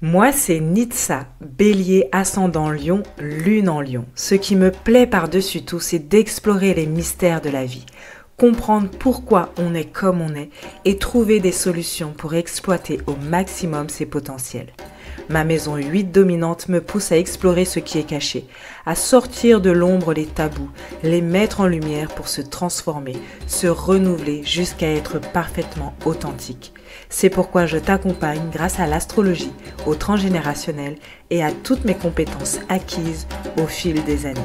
Moi, c'est Nitsa, bélier ascendant lion, lune en lion. Ce qui me plaît par-dessus tout, c'est d'explorer les mystères de la vie, comprendre pourquoi on est comme on est et trouver des solutions pour exploiter au maximum ses potentiels. Ma maison 8 dominante me pousse à explorer ce qui est caché, à sortir de l'ombre les tabous, les mettre en lumière pour se transformer, se renouveler jusqu'à être parfaitement authentique. C'est pourquoi je t'accompagne grâce à l'astrologie, au transgénérationnel et à toutes mes compétences acquises au fil des années.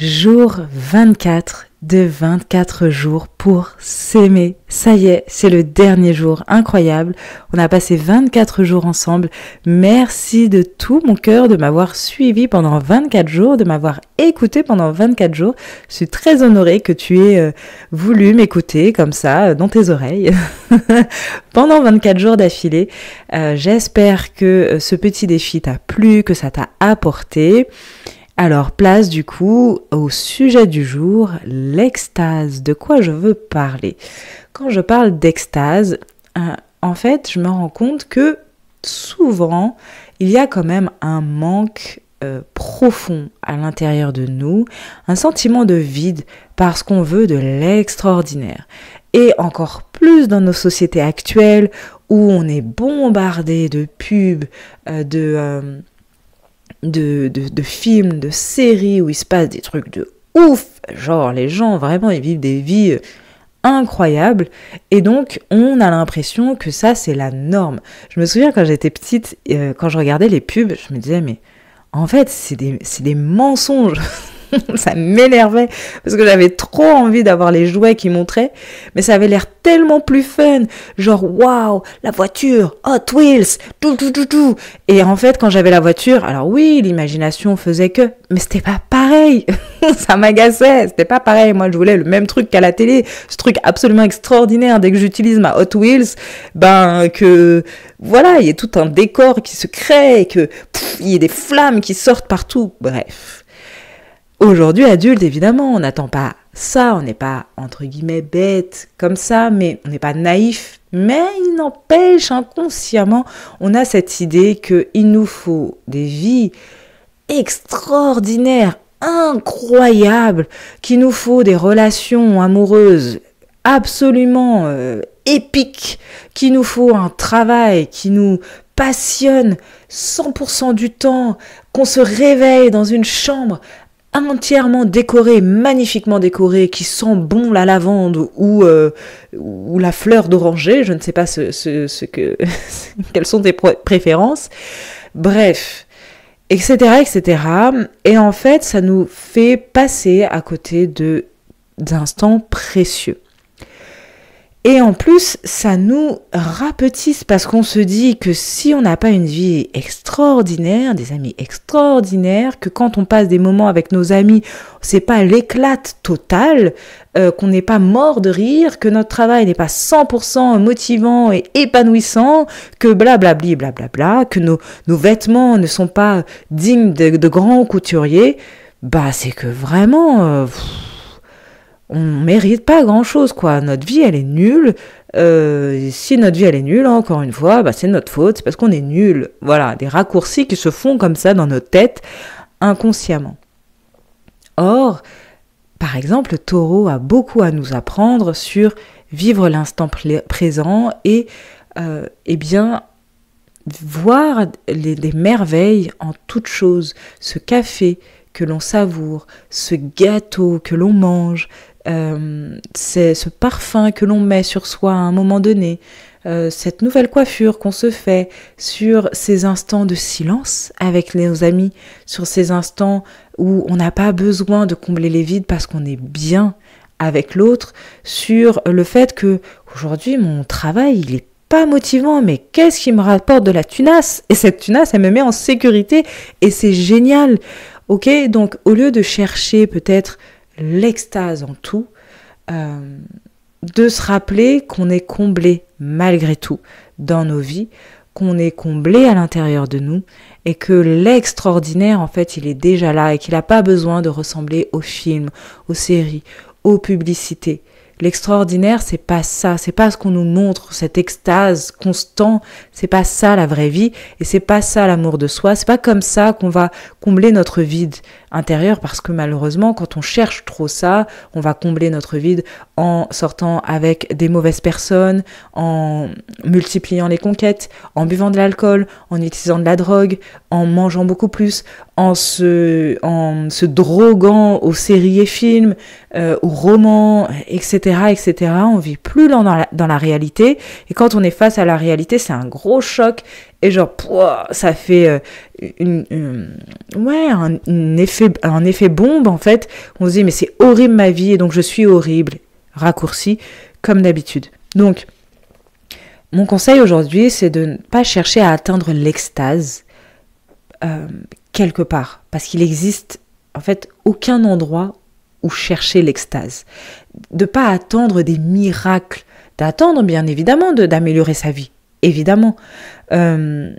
Jour 24 de 24 jours pour s'aimer. Ça y est, c'est le dernier jour. Incroyable. On a passé 24 jours ensemble. Merci de tout mon cœur de m'avoir suivi pendant 24 jours, de m'avoir écouté pendant 24 jours. Je suis très honorée que tu aies voulu m'écouter comme ça dans tes oreilles pendant 24 jours d'affilée. J'espère que ce petit défi t'a plu, que ça t'a apporté. Alors, place du coup au sujet du jour, l'extase. De quoi je veux parler? Quand je parle d'extase, en fait, je me rends compte que souvent, il y a quand même un manque profond à l'intérieur de nous, un sentiment de vide parce qu'on veut de l'extraordinaire. Et encore plus dans nos sociétés actuelles où on est bombardé de pubs, de films, de séries où il se passe des trucs de ouf, genre les gens vraiment ils vivent des vies incroyables et donc on a l'impression que ça c'est la norme. Je me souviens quand j'étais petite, quand je regardais les pubs, je me disais mais en fait c'est des mensonges. Ça m'énervait parce que j'avais trop envie d'avoir les jouets qu'ils montraient, mais ça avait l'air tellement plus fun, genre waouh, la voiture, Hot Wheels, tout. Et en fait, quand j'avais la voiture, alors oui, l'imagination faisait que, mais c'était pas pareil. Ça m'agaçait, c'était pas pareil. Moi, je voulais le même truc qu'à la télé, ce truc absolument extraordinaire dès que j'utilise ma Hot Wheels, que voilà, il y a tout un décor qui se crée, que il y ait des flammes qui sortent partout. Bref. Aujourd'hui, adulte, évidemment, on n'attend pas ça, on n'est pas, entre guillemets, bête comme ça, mais on n'est pas naïf. Mais il n'empêche, inconsciemment, on a cette idée qu'il nous faut des vies extraordinaires, incroyables, qu'il nous faut des relations amoureuses absolument épiques, qu'il nous faut un travail qui nous passionne 100% du temps, qu'on se réveille dans une chambre entièrement décoré, magnifiquement décoré, qui sent bon la lavande ou la fleur d'oranger, je ne sais pas quelles sont tes préférences, bref, etc. Et en fait, ça nous fait passer à côté d'instants précieux. Et en plus, ça nous rapetisse parce qu'on se dit que si on n'a pas une vie extraordinaire, des amis extraordinaires, que quand on passe des moments avec nos amis, c'est pas l'éclate totale, qu'on n'est pas mort de rire, que notre travail n'est pas 100% motivant et épanouissant, que blablabli, blablabla, que nos vêtements ne sont pas dignes de grands couturiers, c'est que vraiment... on mérite pas grand-chose, quoi. Notre vie, elle est nulle. Si notre vie, elle est nulle, encore une fois, c'est notre faute. C'est parce qu'on est nul. Voilà, des raccourcis qui se font comme ça dans notre tête, inconsciemment. Or, par exemple, le taureau a beaucoup à nous apprendre sur vivre l'instant présent et, voir les merveilles en toutes choses. Ce café que l'on savoure, ce gâteau que l'on mange, c'est ce parfum que l'on met sur soi à un moment donné, cette nouvelle coiffure qu'on se fait, sur ces instants de silence avec nos amis, sur ces instants où on n'a pas besoin de combler les vides parce qu'on est bien avec l'autre, sur le fait que aujourd'hui mon travail il est pas motivant, mais qu'est-ce qui me rapporte de la tunasse? Et cette tunasse, elle me met en sécurité et c'est génial. Ok, donc au lieu de chercher peut-être l'extase en tout, de se rappeler qu'on est comblé malgré tout dans nos vies, qu'on est comblé à l'intérieur de nous et que l'extraordinaire, en fait, il est déjà là et qu'il n'a pas besoin de ressembler aux films, aux séries, aux publicités. L'extraordinaire, c'est pas ça, c'est pas ce qu'on nous montre, cette extase constant, c'est pas ça la vraie vie et c'est pas ça l'amour de soi, c'est pas comme ça qu'on va combler notre vide intérieur parce que malheureusement, quand on cherche trop ça, on va combler notre vide en sortant avec des mauvaises personnes, en multipliant les conquêtes, en buvant de l'alcool, en utilisant de la drogue, en mangeant beaucoup plus, en se droguant aux séries et films, aux romans, etc., etc. On vit plus dans la réalité. Et quand on est face à la réalité, c'est un gros choc. Et genre, pouah, ça fait un effet bombe, en fait. On se dit, mais c'est horrible ma vie, et donc je suis horrible. Raccourci, comme d'habitude. Donc, mon conseil aujourd'hui, c'est de ne pas chercher à atteindre l'extase quelque part. Parce qu'il existe, en fait, aucun endroit où chercher l'extase. De ne pas attendre des miracles. D'attendre, bien évidemment, d'améliorer sa vie. Évidemment. Mais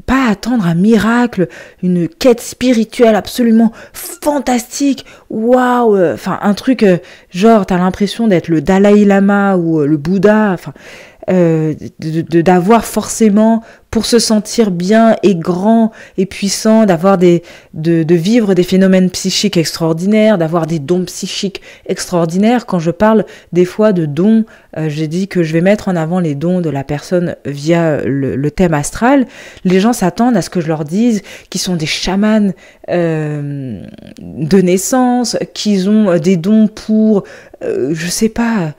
pas attendre un miracle, une quête spirituelle absolument fantastique, waouh, enfin un truc genre t'as l'impression d'être le Dalai Lama ou le Bouddha, enfin d'avoir forcément, pour se sentir bien et grand et puissant, de vivre des phénomènes psychiques extraordinaires, d'avoir des dons psychiques extraordinaires. Quand je parle des fois de dons, j'ai dit que je vais mettre en avant les dons de la personne via le thème astral. Les gens s'attendent à ce que je leur dise qu'ils sont des chamans de naissance, qu'ils ont des dons pour, je sais pas,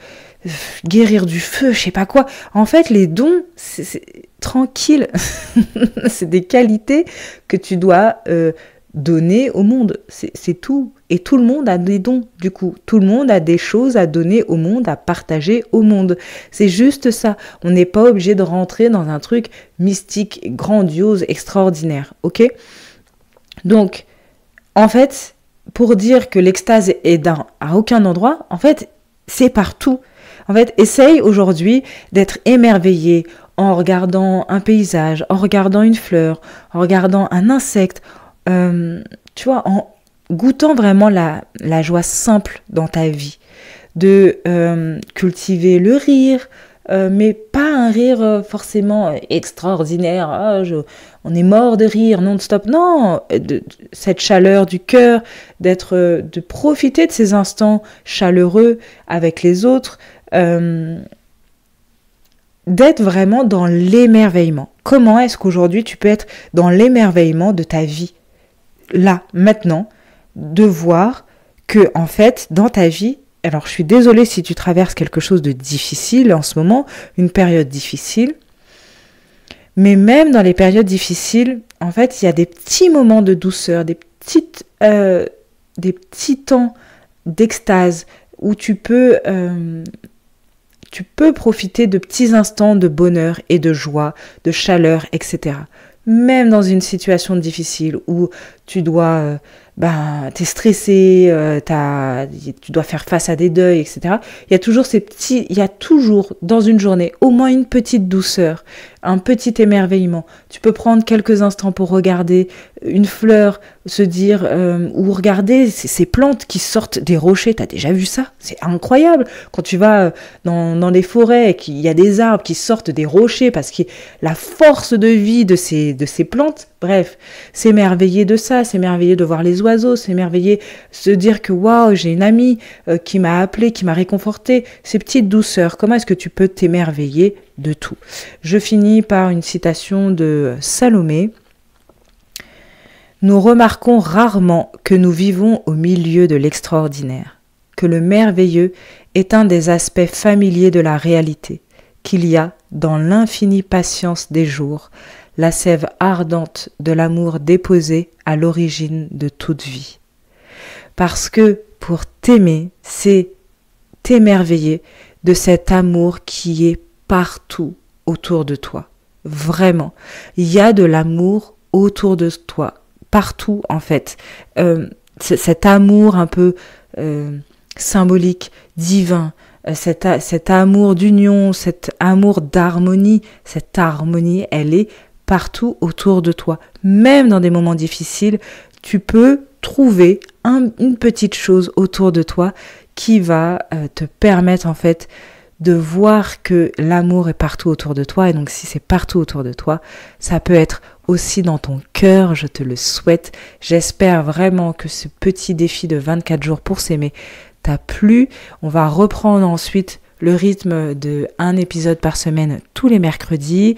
guérir du feu, je sais pas quoi. En fait, les dons, c'est tranquille. C'est des qualités que tu dois donner au monde. C'est tout. Et tout le monde a des dons, du coup. Tout le monde a des choses à donner au monde, à partager au monde. C'est juste ça. On n'est pas obligé de rentrer dans un truc mystique, grandiose, extraordinaire. Ok ? Donc, en fait, pour dire que l'extase est à aucun endroit, en fait, c'est partout. En fait, essaye aujourd'hui d'être émerveillé en regardant un paysage, en regardant une fleur, en regardant un insecte, tu vois, en goûtant vraiment la joie simple dans ta vie, de cultiver le rire, mais pas un rire forcément extraordinaire, on est mort de rire non-stop, non, cette chaleur du cœur, de profiter de ces instants chaleureux avec les autres, d'être vraiment dans l'émerveillement. Comment est-ce qu'aujourd'hui tu peux être dans l'émerveillement de ta vie, là, maintenant, de voir que, en fait, dans ta vie, alors je suis désolée si tu traverses quelque chose de difficile en ce moment, une période difficile, mais même dans les périodes difficiles, en fait, il y a des petits moments de douceur, des petits temps d'extase où tu peux profiter de petits instants de bonheur et de joie, de chaleur, etc. Même dans une situation difficile où tu dois, t'es stressé, tu dois faire face à des deuils, etc. Il y a toujours dans une journée au moins une petite douceur, un petit émerveillement. Tu peux prendre quelques instants pour regarder une fleur, se dire, ou regarder ces plantes qui sortent des rochers. T'as déjà vu ça? C'est incroyable. Quand tu vas dans les forêts et qu'il y a des arbres qui sortent des rochers parce que la force de vie de ces plantes, bref, s'émerveiller de ça, s'émerveiller de voir les oiseaux, s'émerveiller, se dire que waouh, j'ai une amie qui m'a appelé, qui m'a réconforté, ces petites douceurs. Comment est-ce que tu peux t'émerveiller de tout? Je finis par une citation de Salomé. Nous remarquons rarement que nous vivons au milieu de l'extraordinaire, que le merveilleux est un des aspects familiers de la réalité, qu'il y a dans l'infinie patience des jours, la sève ardente de l'amour déposé à l'origine de toute vie. Parce que pour t'aimer, c'est t'émerveiller de cet amour qui est partout autour de toi. Vraiment. Il y a de l'amour autour de toi. Partout, en fait. Cet amour un peu symbolique, divin, cet amour d'union, cet amour d'harmonie, cette harmonie, elle est partout autour de toi. Même dans des moments difficiles, tu peux trouver une petite chose autour de toi qui va te permettre en fait de voir que l'amour est partout autour de toi. Et donc si c'est partout autour de toi, ça peut être aussi dans ton cœur, je te le souhaite. J'espère vraiment que ce petit défi de 24 jours pour s'aimer t'a plu. On va reprendre ensuite le rythme de un épisode par semaine tous les mercredis.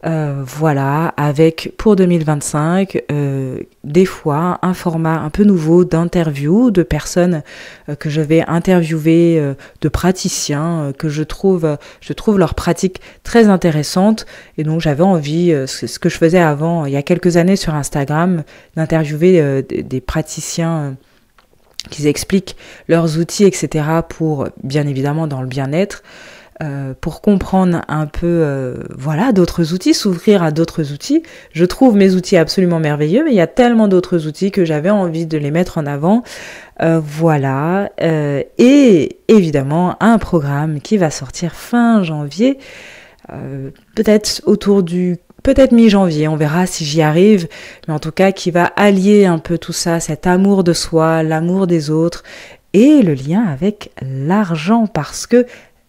Voilà, avec pour 2025, des fois un format un peu nouveau d'interview de personnes que je vais interviewer, de praticiens que je trouve leur pratique très intéressante. Et donc j'avais envie, ce que je faisais avant, il y a quelques années sur Instagram, d'interviewer des praticiens qui expliquent leurs outils, etc. pour, bien évidemment, dans le bien-être. Pour comprendre un peu d'autres outils, s'ouvrir à d'autres outils. Je trouve mes outils absolument merveilleux, mais il y a tellement d'autres outils que j'avais envie de les mettre en avant. Et évidemment, un programme qui va sortir fin janvier, peut-être mi-janvier, on verra si j'y arrive, mais en tout cas qui va allier un peu tout ça, cet amour de soi, l'amour des autres et le lien avec l'argent, parce que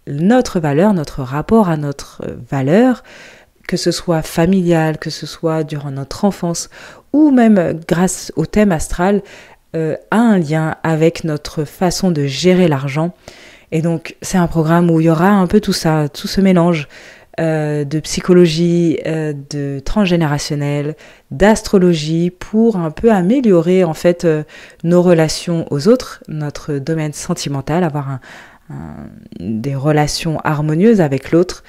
notre valeur, notre rapport à notre valeur, que ce soit familial, que ce soit durant notre enfance, ou même grâce au thème astral, a un lien avec notre façon de gérer l'argent. Et donc, c'est un programme où il y aura un peu tout ça, tout ce mélange de psychologie, de transgénérationnel, d'astrologie, pour un peu améliorer en fait nos relations aux autres, notre domaine sentimental, avoir des relations harmonieuses avec l'autre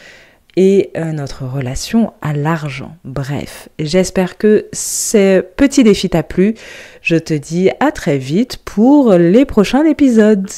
et notre relation à l'argent. Bref, j'espère que ce petit défi t'a plu. Je te dis à très vite pour les prochains épisodes.